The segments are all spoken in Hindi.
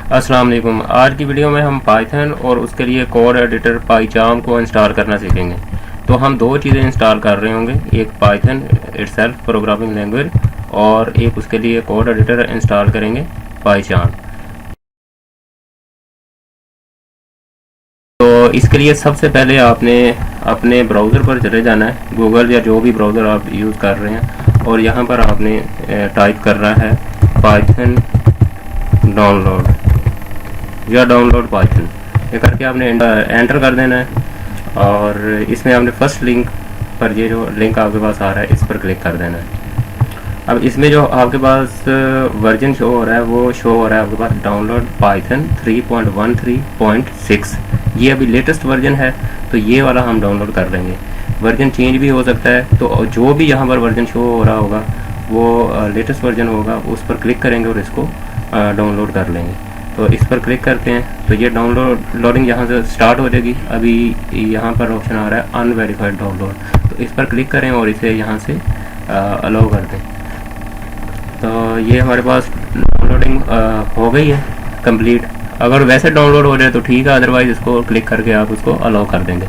अस्सलाम वालेकुम। आज की वीडियो में हम पाइथन और उसके लिए कोड एडिटर पाइचार्म को इंस्टॉल करना सीखेंगे। तो हम दो चीज़ें इंस्टॉल कर रहे होंगे, एक पाइथन इटसेल्फ प्रोग्रामिंग लैंग्वेज और एक उसके लिए कोड एडिटर इंस्टॉल करेंगे पाइचार्म। तो इसके लिए सबसे पहले आपने अपने ब्राउज़र पर चले जाना है, गूगल या जो भी ब्राउज़र आप यूज़ कर रहे हैं, और यहाँ पर आपने टाइप करना है पाइथन डाउनलोड या डाउनलोड पाइथन। ये करके आपने एंटर कर देना है और इसमें आपने फर्स्ट लिंक पर, ये जो लिंक आपके पास आ रहा है इस पर क्लिक कर देना है। अब इसमें जो आपके पास वर्जन शो हो रहा है वो शो हो रहा है आपके पास डाउनलोड पाइथन 3.13.6। ये अभी लेटेस्ट वर्जन है, तो ये वाला हम डाउनलोड कर लेंगे। वर्जन चेंज भी हो सकता है, तो जो भी यहाँ पर वर्जन शो हो रहा होगा वो लेटेस्ट वर्जन होगा, उस पर क्लिक करेंगे और इसको डाउनलोड कर लेंगे। तो इस पर क्लिक करते हैं तो ये लोडिंग यहाँ से स्टार्ट हो जाएगी। अभी यहाँ पर ऑप्शन आ रहा है अनवेरीफाइड डाउनलोड, तो इस पर क्लिक करें और इसे यहाँ से अलाउ कर दें। तो ये हमारे पास डाउनलोडिंग हो गई है कंप्लीट। अगर वैसे डाउनलोड हो जाए तो ठीक है, अदरवाइज़ इसको क्लिक करके आप उसको अलाउ कर देंगे।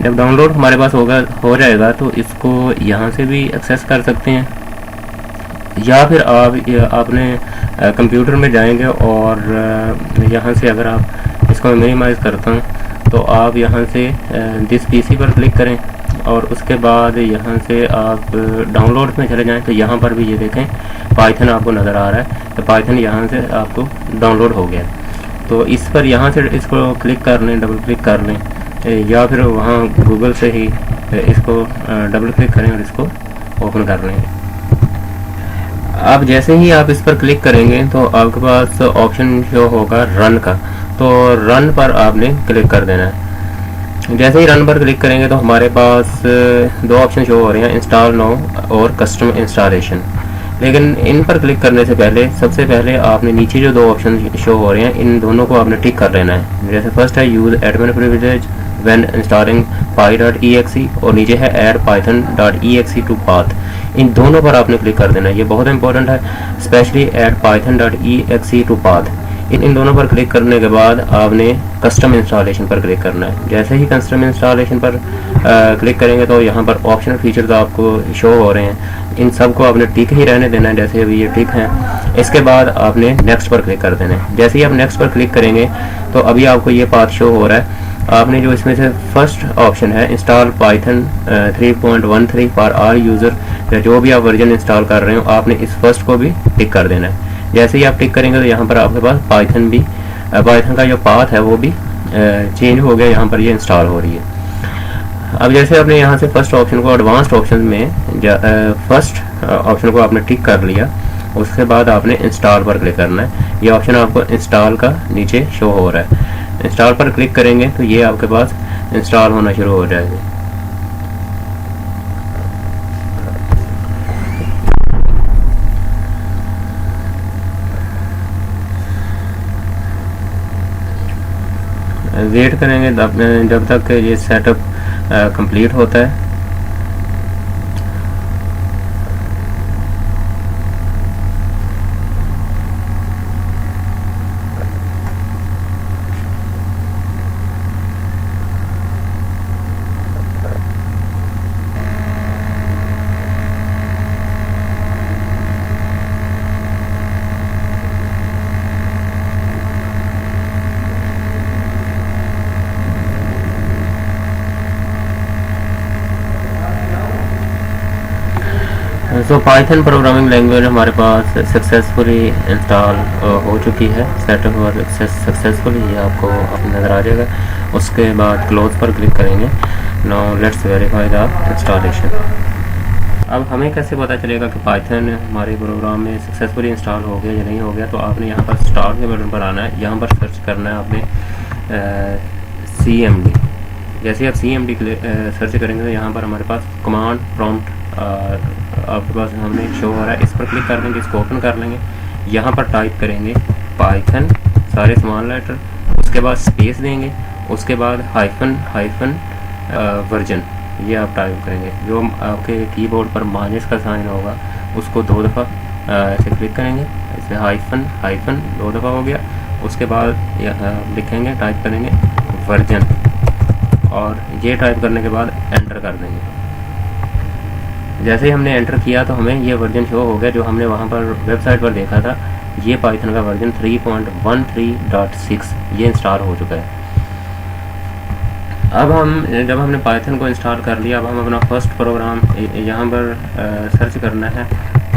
जब डाउनलोड हमारे पास हो जाएगा तो इसको यहाँ से भी एक्सेस कर सकते हैं, या फिर आप अपने कंप्यूटर में जाएंगे और यहाँ से अगर आप इसको मिनिमाइज़ करता हूँ तो आप यहाँ से दिस पीसी पर क्लिक करें और उसके बाद यहाँ से आप डाउनलोड में चले जाएं तो यहाँ पर भी ये देखें पाइथन आपको नज़र आ रहा है। तो पाइथन यहाँ से आपको डाउनलोड हो गया। तो इस पर यहाँ से इसको क्लिक कर लें, डबल क्लिक कर लें, या फिर वहाँ गूगल से ही इसको डबल क्लिक करें और इसको ओपन कर लें। अब जैसे ही आप इस पर क्लिक करेंगे तो आपके पास ऑप्शन शो होगा रन का, तो रन पर आपने क्लिक कर देना है। जैसे ही रन पर क्लिक करेंगे तो हमारे पास दो ऑप्शन शो हो रहे हैं, इंस्टॉल नाउ और कस्टम इंस्टॉलेशन। लेकिन इन पर क्लिक करने से पहले सबसे पहले आपने नीचे जो दो ऑप्शन शो हो रहे हैं इन दोनों को आपने टिक कर लेना है। जैसे फर्स्ट है use admin privilege when installing py.exe और नीचे है ऐड python.exe टू पाथ। इन दोनों पर आपने क्लिक कर देना है, ये बहुत इंपॉर्टेंट है, specially add python.exe to path. इन दोनों पर क्लिक करने के बाद आपने कस्टम इंस्टॉलेशन पर क्लिक करना है। जैसे ही कस्टम इंस्टॉलेशन पर क्लिक करेंगे तो यहाँ पर ऑप्शनल फीचर्स आपको शो हो रहे हैं, इन सब को आपने टिक ही रहने देना है जैसे अभी ये टिक हैं। इसके बाद आपने नेक्स्ट पर क्लिक कर देना है। जैसे ही आप नेक्स्ट पर क्लिक करेंगे तो अभी आपको ये पाथ शो हो रहा है। आपने जो इसमें से फर्स्ट ऑप्शन है install Python 3.13 for all user, या जो भी आप वर्जन इंस्टॉल कर रहे हो आपने इस फर्स्ट को भी टिक कर देना है। जैसे ही आप टिक करेंगे तो यहाँ पर आपके पास पाइथन का जो पाथ है वो भी चेंज हो गया, यहाँ पर ये इंस्टॉल हो रही है। अब जैसे आपने यहाँ से फर्स्ट ऑप्शन को एडवांस्ड ऑप्शन में फर्स्ट ऑप्शन को आपने टिक कर लिया, उसके बाद आपने इंस्टॉल पर क्लिक करना है। ये ऑप्शन आपको इंस्टॉल का नीचे शो हो रहा है। इंस्टॉल पर क्लिक करेंगे तो ये आपके पास इंस्टॉल होना शुरू हो जाएगा। वेट करेंगे जब तक ये सेटअप कंप्लीट होता है। तो पाइथन प्रोग्रामिंग लैंग्वेज हमारे पास सक्सेसफुली इंस्टॉल हो चुकी है। सेटअप और सक्सेसफुली ये आपको नज़र आ जाएगा। उसके बाद क्लोज पर क्लिक करेंगे। Now let's verify the installation. अब हमें कैसे पता चलेगा कि पाइथन हमारे प्रोग्राम में सक्सेसफुली इंस्टॉल हो गया या नहीं हो गया? तो आपने यहाँ पर स्टार्ट के बटन पर आना है, यहाँ पर सर्च करना है आपने CMD। जैसे आप CMD सर्च करेंगे तो यहाँ पर हमारे पास कमांड प्रॉम्प्ट आपके पास हमने शो हो रहा है, इस पर क्लिक कर देंगे, इसको ओपन कर लेंगे। यहाँ पर टाइप करेंगे पाइथन सारे स्मॉल लेटर, उसके बाद स्पेस देंगे, उसके बाद हाइफन वर्जन ये आप टाइप करेंगे। जो आपके कीबोर्ड पर माइनस का साइन होगा उसको 2 दफ़ा ऐसे क्लिक करेंगे, ऐसे हाइफन 2 दफ़ा हो गया। उसके बाद लिखेंगे, टाइप करेंगे वर्जन, और ये टाइप करने के बाद एंटर कर देंगे। जैसे ही हमने एंटर किया तो हमें ये वर्जन शो हो गया जो हमने वहाँ पर वेबसाइट पर देखा था। ये पाइथन का वर्जन 3.13.6 ये इंस्टॉल हो चुका है। अब हम जब हमने पाइथन को इंस्टॉल कर लिया, अब हम अपना फर्स्ट प्रोग्राम यहाँ पर सर्च करना है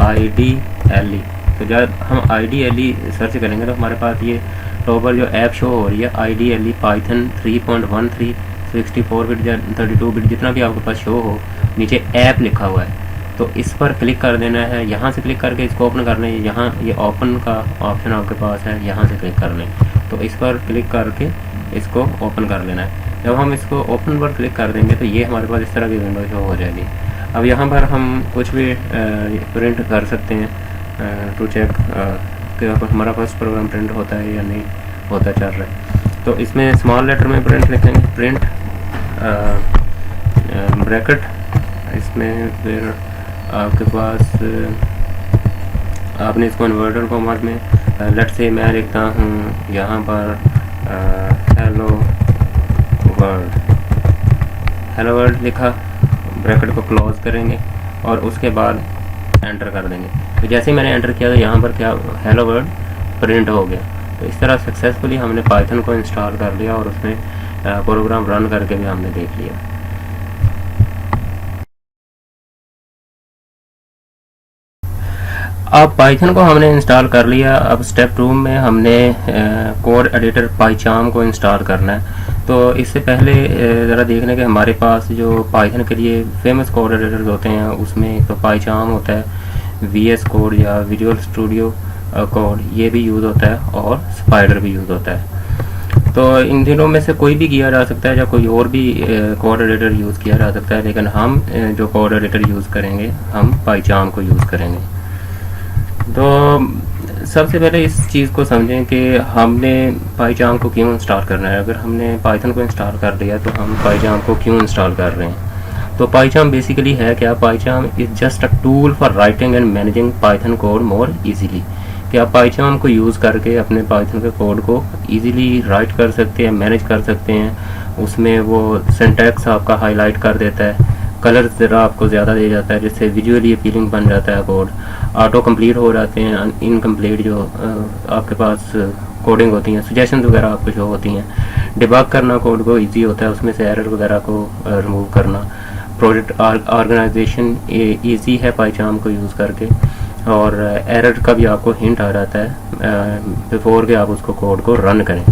IDLE। तो जब हम IDLE सर्च करेंगे तो हमारे पास ये टॉप पर जो ऐप शो हो रही है IDLE पाइथन 3.13 64 बिट या 32 बिट जितना भी आपके पास शो हो, नीचे ऐप लिखा हुआ है, तो इस पर क्लिक कर देना है। यहाँ से क्लिक करके इसको ओपन करना है। यहाँ ये ओपन का ऑप्शन आपके पास है, यहाँ से क्लिक कर लें, तो इस पर क्लिक करके इसको ओपन कर लेना है। जब हम इसको ओपन पर क्लिक कर देंगे तो ये हमारे पास इस तरह की विंडो शो हो जाएगी। अब यहाँ पर हम कुछ भी प्रिंट कर सकते हैं टू चेक कि हमारा फर्स्ट प्रोग्राम प्रिंट होता है या नहीं होता चल रहा है। तो इसमें स्मॉल लेटर में प्रिंट लिखेंगे, प्रिंट ब्रैकेट, इसमें फिर आपके पास आपने इसको इन्वर्टर कॉमास में लेट से मैं लिखता हूँ यहाँ पर हेलो वर्ल्ड लिखा, ब्रैकेट को क्लोज करेंगे और उसके बाद एंटर कर देंगे। तो जैसे ही मैंने एंटर किया तो यहाँ पर क्या हेलो वर्ल्ड प्रिंट हो गया। तो इस तरह सक्सेसफुली हमने पाइथन को इंस्टॉल कर लिया और उसमें प्रोग्राम रन करके भी हमने देख लिया। अब पाइथन को हमने इंस्टॉल कर लिया। अब स्टेप 2 में हमने कोड एडिटर पाइचार्म को इंस्टॉल करना है। तो इससे पहले ज़रा देखने के हमारे पास जो पाइथन के लिए फेमस कोड एडिटर्स होते हैं उसमें तो पाइचार्म होता है, VS कोड या विजुअल स्टूडियो कोड ये भी यूज़ होता है, और स्पाइडर भी यूज़ होता है। तो इन दिनों में से कोई भी किया जा सकता है या कोई और भी कोड एडिटर यूज़ किया जा सकता है, लेकिन हम जो कोड एडिटर यूज़ करेंगे हम पाइचार्म को यूज़ करेंगे। तो सबसे पहले इस चीज़ को समझें कि हमने पाइचार्म को क्यों इंस्टॉल करना है। अगर हमने पाइथन को इंस्टॉल कर लिया तो हम पाइचार्म को क्यों इंस्टॉल कर रहे हैं। तो पाइचार्म बेसिकली है क्या, PyCharm is just a tool for writing and managing Python code more easily. कि आप पाइचार्म को यूज़ करके अपने पाइथन के कोड को ईजीली राइट कर सकते हैं, मैनेज कर सकते हैं। उसमें वो सिंटैक्स आपका हाईलाइट कर देता है, कलर ज़रा आपको ज़्यादा दे जाता है, जिससे विजुअली अपीलिंग बन जाता है कोड। ऑटो कंप्लीट हो जाते हैं, इनकम्प्लीट जो आपके पास कोडिंग होती हैं, सजेशन वगैरह आपको शो होती हैं। डिबग करना कोड को इजी होता है, उसमें से एरर वगैरह को रिमूव करना। प्रोजेक्ट ऑर्गेनाइजेशन इजी है पाइचार्म को यूज़ करके, और एरर का भी आपको हिंट आ जाता है बिफोर के आप उसको कोड को रन करें।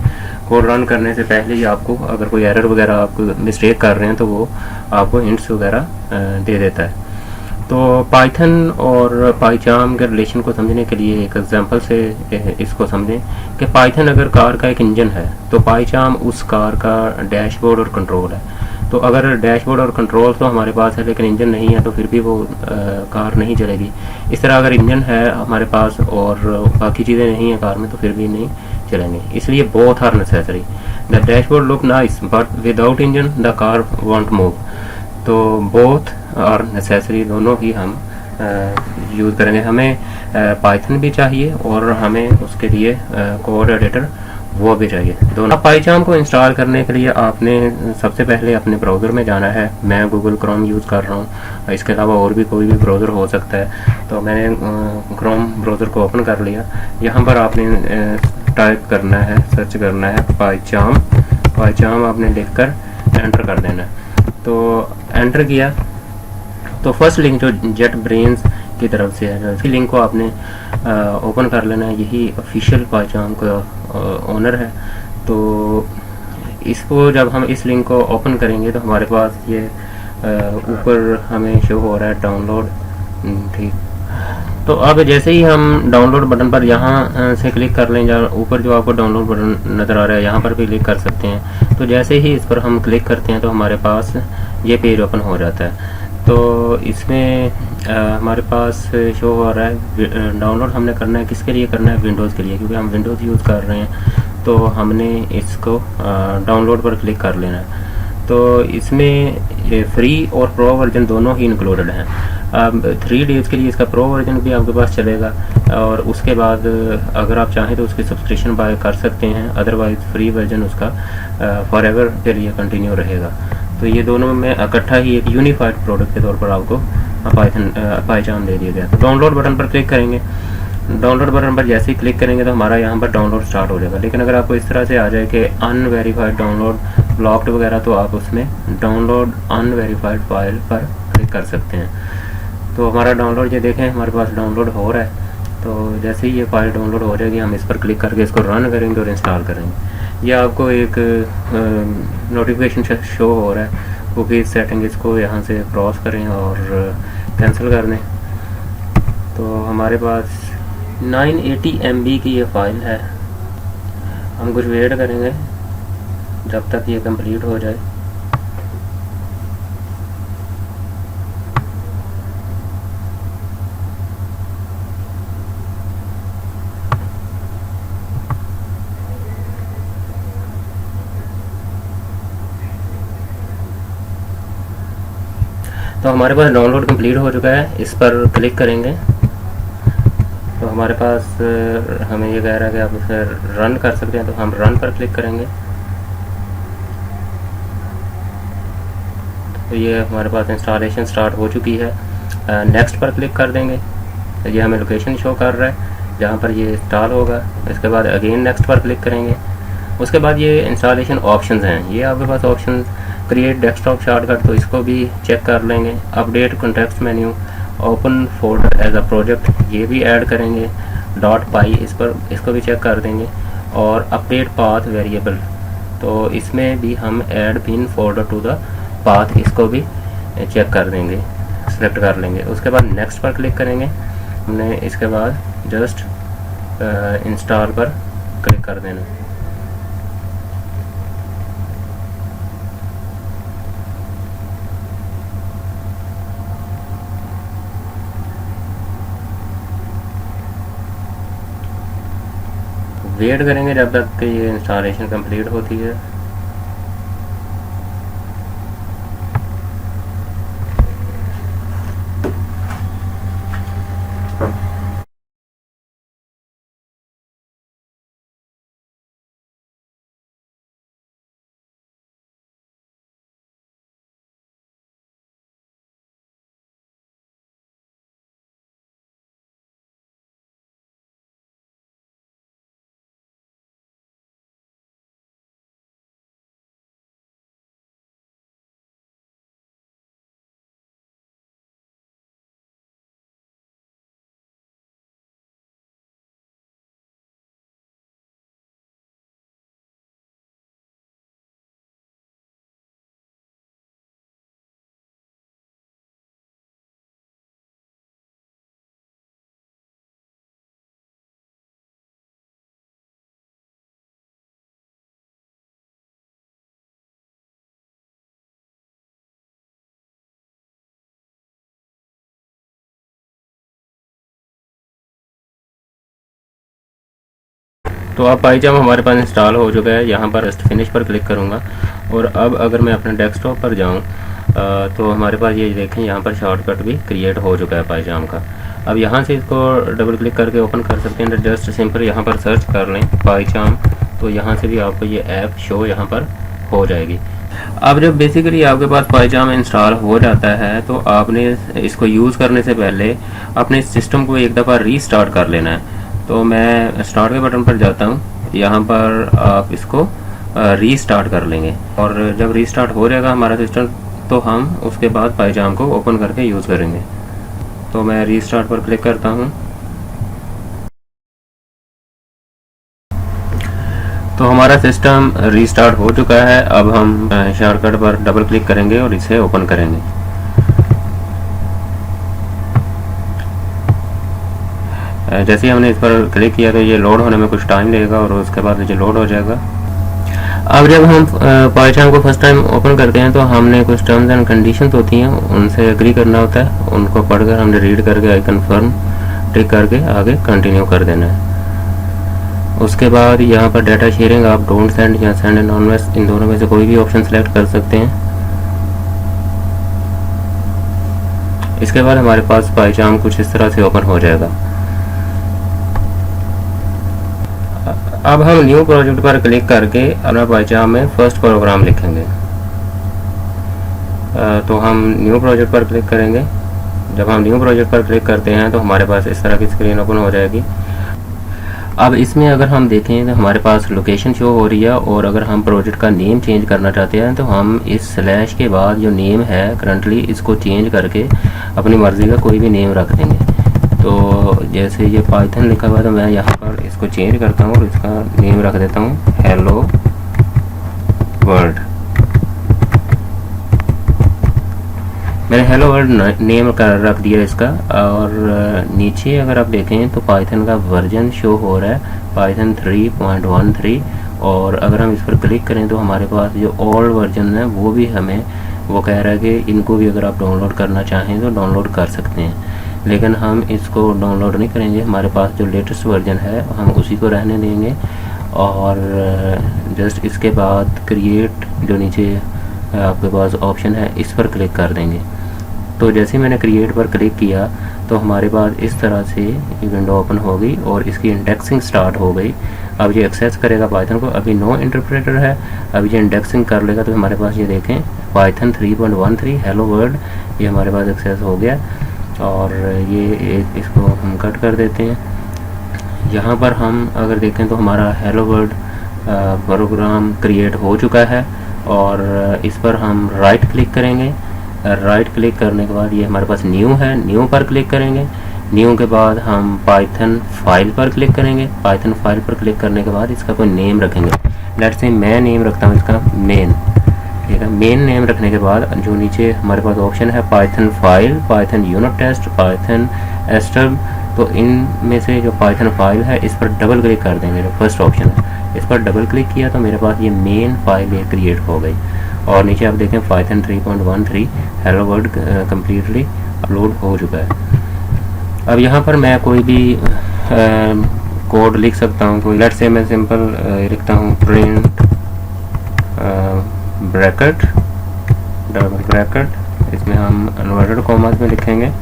कोड रन करने से पहले ही आपको अगर कोई एरर वगैरह आप मिस्टेक कर रहे हैं तो वो आपको हिंट्स वगैरह दे देता है। तो पाइथन और पाइचार्म के रिलेशन को समझने के लिए एक एग्जांपल से इसको समझें कि पाइथन अगर कार का एक इंजन है तो पाइचार्म उस कार का डैशबोर्ड और कंट्रोल है। तो अगर डैशबोर्ड और कंट्रोल तो हमारे पास है लेकिन इंजन नहीं है तो फिर भी वो कार नहीं चलेगी। इस तरह अगर इंजन है हमारे पास और बाकी चीज़ें नहीं हैं कार में तो फिर भी नहीं चलेंगे। इसलिए both are necessary. The dashboard look nice but without engine the car won't move. तो बोथ आर नेसेसरी, दोनों ही हम यूज़ करेंगे। हमें पाइथन भी चाहिए और हमें उसके लिए कोड एडिटर वो भी चाहिए, दोनों। पाइचार्म को इंस्टॉल करने के लिए आपने सबसे पहले अपने ब्राउज़र में जाना है। मैं गूगल क्रोम यूज़ कर रहा हूँ, इसके अलावा और भी कोई भी ब्राउज़र हो सकता है। तो मैंने क्रोम ब्राउज़र को ओपन कर लिया। यहाँ पर आपने टाइप करना है, सर्च करना है पाइचार्म आपने लिखकर एंटर कर देना है। तो एंटर किया तो फर्स्ट लिंक जो जेट ब्रेन्स की तरफ से है, इसी लिंक को आपने ओपन कर लेना है। यही ऑफिशियल पाइचार्म का ओनर है। तो इसको जब हम इस लिंक को ओपन करेंगे तो हमारे पास ये ऊपर हमें शो हो रहा है डाउनलोड, ठीक। तो अब जैसे ही हम डाउनलोड बटन पर यहाँ से क्लिक कर लें, या ऊपर जो आपको डाउनलोड बटन नज़र आ रहा है यहाँ पर भी क्लिक कर सकते हैं। तो जैसे ही इस पर हम क्लिक करते हैं तो हमारे पास ये पेज ओपन हो जाता है। तो इसमें हमारे पास शो हो रहा है डाउनलोड हमने करना है, किसके लिए करना है, विंडोज़ के लिए, क्योंकि हम विंडोज़ यूज़ कर रहे हैं। तो हमने इसको डाउनलोड पर क्लिक कर लेना है। तो इसमें फ्री और प्रो वर्जन दोनों ही इंक्लूडेड हैं। 3 डेज़ के लिए इसका प्रो वर्जन भी आपके पास चलेगा, और उसके बाद अगर आप चाहें तो उसकी सब्सक्रिप्शन बाय कर सकते हैं, अदरवाइज़ फ्री वर्जन उसका फॉर एवर के लिए कंटिन्यू रहेगा। तो ये दोनों में इकट्ठा ही एक यूनिफाइड प्रोडक्ट के तौर पर आपको पाइचाम दे दिया गया। तो डाउनलोड बटन पर क्लिक करेंगे। डाउनलोड बटन पर जैसे ही क्लिक करेंगे तो हमारा यहाँ पर डाउनलोड स्टार्ट हो जाएगा। लेकिन अगर आपको इस तरह से आ जाए कि अनवेरीफाइड डाउनलोड ब्लॉक्ड वगैरह, तो आप उसमें डाउनलोड अनवेरीफाइड फाइल पर क्लिक कर सकते हैं। तो हमारा डाउनलोड ये देखें हमारे पास डाउनलोड हो रहा है। तो जैसे ही ये फाइल डाउनलोड हो जाएगी हम इस पर क्लिक करके इसको रन करेंगे और इंस्टॉल करेंगे। यह आपको एक नोटिफिकेशन शो हो रहा है, कुकीज़ सेटिंग, इसको यहाँ से क्रॉस करें और कैंसिल कर दें। तो हमारे पास 980 MB की ये फ़ाइल है। हम कुछ वेट करेंगे जब तक ये कंप्लीट हो जाए। तो हमारे पास डाउनलोड कंप्लीट हो चुका है। इस पर क्लिक करेंगे तो हमारे पास हमें ये कह रहा है कि आप इसे रन कर सकते हैं, तो हम रन पर क्लिक करेंगे। तो ये हमारे पास इंस्टॉलेशन स्टार्ट हो चुकी है। नेक्स्ट पर क्लिक कर देंगे। तो ये हमें लोकेशन शो कर रहा है जहाँ पर ये इंस्टॉल होगा। इसके बाद अगेन नेक्स्ट पर क्लिक करेंगे। उसके बाद ये इंस्टॉलेशन ऑप्शंस हैं, ये आपके पास ऑप्शन क्रिएट डेस्कटॉप शॉर्टकट, तो इसको भी चेक कर लेंगे। Update context menu, open folder as a project, ये भी ऐड करेंगे। .py इस पर इसको भी चेक कर देंगे। और अपडेट पाथ वेरिएबल, तो इसमें भी हम add pin folder to the path, इसको भी चेक कर देंगे, सेलेक्ट कर लेंगे। उसके बाद नेक्स्ट पर क्लिक करेंगे हमने। इसके बाद जस्ट इंस्टॉल पर क्लिक कर देना। वेट करेंगे जब तक कि ये इंस्टॉलेशन कंप्लीट होती है। तो अब पाइजाम हमारे पास इंस्टॉल हो चुका है। यहाँ पर जस्ट फिनिश पर क्लिक करूँगा और अब अगर मैं अपने डेस्कटॉप पर जाऊँ तो हमारे पास ये देखें यहाँ पर शॉर्टकट भी क्रिएट हो चुका है पाइजाम का। अब यहाँ से इसको डबल क्लिक करके ओपन कर सकते हैं। जस्ट सिंपल यहाँ पर सर्च कर लें पाइजाम, तो यहाँ से भी आपको ये ऐप शो यहाँ पर हो जाएगी। अब जब बेसिकली आपके पास पाइजाम इंस्टॉल हो जाता है तो आपने इसको यूज़ करने से पहले अपने सिस्टम को एक दफ़ा रीस्टार्ट कर लेना है। तो मैं स्टार्ट के बटन पर जाता हूँ, यहाँ पर आप इसको रीस्टार्ट कर लेंगे और जब रीस्टार्ट हो जाएगा हमारा सिस्टम तो हम उसके बाद पाइजाम को ओपन करके यूज़ करेंगे। तो मैं रीस्टार्ट पर क्लिक करता हूँ। तो हमारा सिस्टम रीस्टार्ट हो चुका है। अब हम शॉर्टकट पर डबल क्लिक करेंगे और इसे ओपन करेंगे। जैसे ही हमने इस पर क्लिक किया तो ये लोड होने में कुछ टाइम लगेगा और उसके बाद ये लोड हो जाएगा। अब जब हम पाइजाम को फर्स्ट टाइम ओपन करते हैं तो हमने कुछ टर्म्स एंड कंडीशंस होती हैं, उनसे एग्री करना होता है। उनको पढ़कर हमने रीड करके आई कन्फर्म टिक करके आगे कंटिन्यू कर देना है। उसके बाद यहाँ पर डाटा शेयरिंग आप डोंट सेंड या सेंड एनॉनिमस, इन दोनों में से कोई भी ऑप्शन सेलेक्ट कर सकते हैं। इसके बाद हमारे पास पाइचाम कुछ इस तरह से ओपन हो जाएगा। अब हम न्यू प्रोजेक्ट पर क्लिक करके अपना पाइचाम में फर्स्ट प्रोग्राम लिखेंगे। तो हम न्यू प्रोजेक्ट पर क्लिक करेंगे। जब हम न्यू प्रोजेक्ट पर क्लिक करते हैं तो हमारे पास इस तरह की स्क्रीन ओपन हो जाएगी। अब इसमें अगर हम देखें तो हमारे पास लोकेशन शो हो रही है, और अगर हम प्रोजेक्ट का नेम चेंज करना चाहते हैं तो हम इस स्लैश के बाद जो नेम है करंटली इसको चेंज करके अपनी मर्ज़ी का कोई भी नेम रख देंगे। तो जैसे ये पाइथन लिखा हुआ है तो मैं यहाँ पर इसको चेंज करता हूँ और इसका नेम रख देता हूँ हेलो वर्ल्ड। मैंने हेलो वर्ल्ड नेम कर रख दिया इसका। और नीचे अगर आप देखें तो पाइथन का वर्जन शो हो रहा है पाइथन 3.13, और अगर हम इस पर क्लिक करें तो हमारे पास जो ओल्ड वर्जन है वो भी हमें वो कह रहा है कि इनको भी अगर आप डाउनलोड करना चाहें तो डाउनलोड कर सकते हैं, लेकिन हम इसको डाउनलोड नहीं करेंगे। हमारे पास जो लेटेस्ट वर्जन है हम उसी को रहने देंगे। और जस्ट इसके बाद क्रिएट जो नीचे आपके पास ऑप्शन है इस पर क्लिक कर देंगे। तो जैसे मैंने क्रिएट पर क्लिक किया तो हमारे पास इस तरह से विंडो ओपन हो गई और इसकी इंडेक्सिंग स्टार्ट हो गई। अब ये एक्सेस करेगा पाइथन को। अभी नो इंटरप्रेटर है, अभी ये इंडेक्सिंग कर लेगा तो हमारे पास ये देखें पाइथन 3.13 हेलो वर्ल्ड ये हमारे पास एक्सेस हो गया। और ये इसको हम कट कर देते हैं। यहाँ पर हम अगर देखें तो हमारा हेलो वर्ल्ड प्रोग्राम क्रिएट हो चुका है, और इस पर हम राइट क्लिक करेंगे। राइट क्लिक करने के बाद ये हमारे पास न्यू है, न्यू पर क्लिक करेंगे। न्यू के बाद हम पाइथन फाइल पर क्लिक करेंगे। पाइथन फाइल पर क्लिक करने के बाद इसका कोई नेम रखेंगे। लेट्स से मैं नेम रखता हूँ इसका मेन, ठीक है। मेन नेम रखने के बाद जो नीचे हमारे पास ऑप्शन है Python file, Python unit test, Python एस्टर्ब, तो इनमें से जो पाइथन फाइल है इस पर डबल क्लिक कर देंगे। जो फर्स्ट ऑप्शन है इस पर डबल क्लिक किया तो मेरे पास ये मेन फाइल ये क्रिएट हो गई। और नीचे आप देखें Python 3.13 hello world completely upload हो चुका है। अब यहाँ पर मैं कोई भी कोड लिख सकता हूँ। कोई लेट्स से मैं सिंपल लिखता हूँ प्रिंट ब्रैकेट डबल ब्रैकेट, इसमें हम इन्वर्टेड कॉमास में लिखेंगे।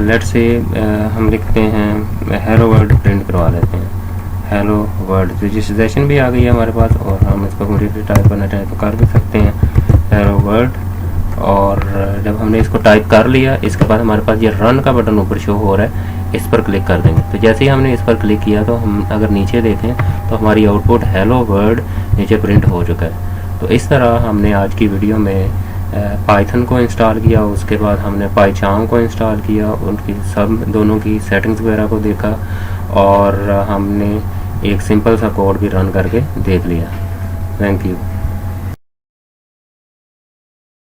लेट्स से हम लिखते हैं हेलो वर्ल्ड प्रिंट करवा लेते हैं हेलो वर्ल्ड। रजिस्ट्रेशन भी आ गई है हमारे पास, और हम इसको कम्प्लीटली टाइप करना चाहें तो कर भी सकते हैं हेलो वर्ल्ड। और जब हमने इसको टाइप कर लिया इसके बाद हमारे पास ये रन का बटन ऊपर शो हो रहा है, इस पर क्लिक कर देंगे। तो जैसे ही हमने इस पर क्लिक किया तो हम अगर नीचे देखें तो हमारी आउटपुट हेलो वर्ल्ड नीचे प्रिंट हो चुका है। तो इस तरह हमने आज की वीडियो में पाइथन को इंस्टॉल किया, उसके बाद हमने पाइचाम को इंस्टॉल किया, उनकी सब दोनों की सेटिंग्स वगैरह को देखा, और हमने एक सिंपल सा कोड भी रन करके देख लिया। Thank you.